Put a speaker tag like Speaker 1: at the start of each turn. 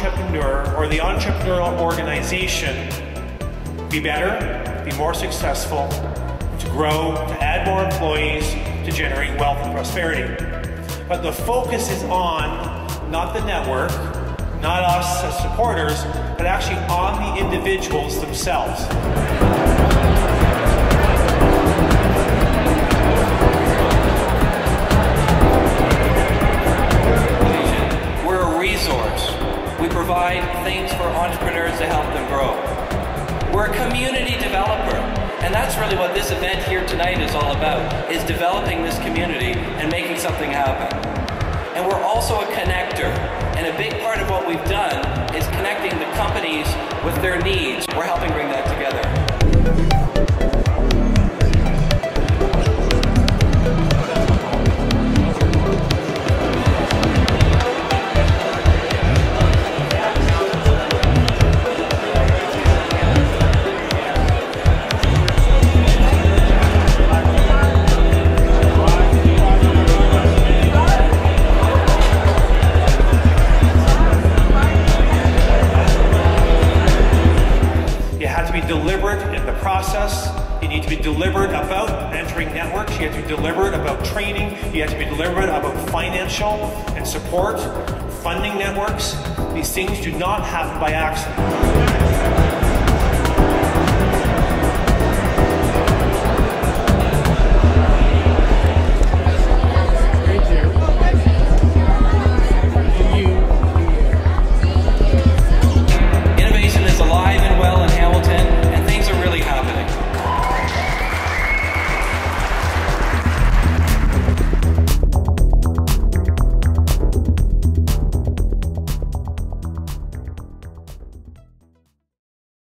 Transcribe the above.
Speaker 1: entrepreneur or the entrepreneurial organization be better, be more successful, to grow, to add more employees, to generate wealth and prosperity. But the focus is on not the network, not us as supporters, but actually on the individuals themselves.
Speaker 2: We're a resource. We provide things for entrepreneurs to help them grow. We're a community developer, and that's really what this event here tonight is all about, is developing this community and making something happen. And we're also a connector, and a big part of what we've done is connecting the companies with their needs. We're helping bring that together.
Speaker 1: Deliberate in the process. You need to be deliberate about entering networks. You have to be deliberate about training. You have to be deliberate about financial and support, funding networks. These things do not happen by accident.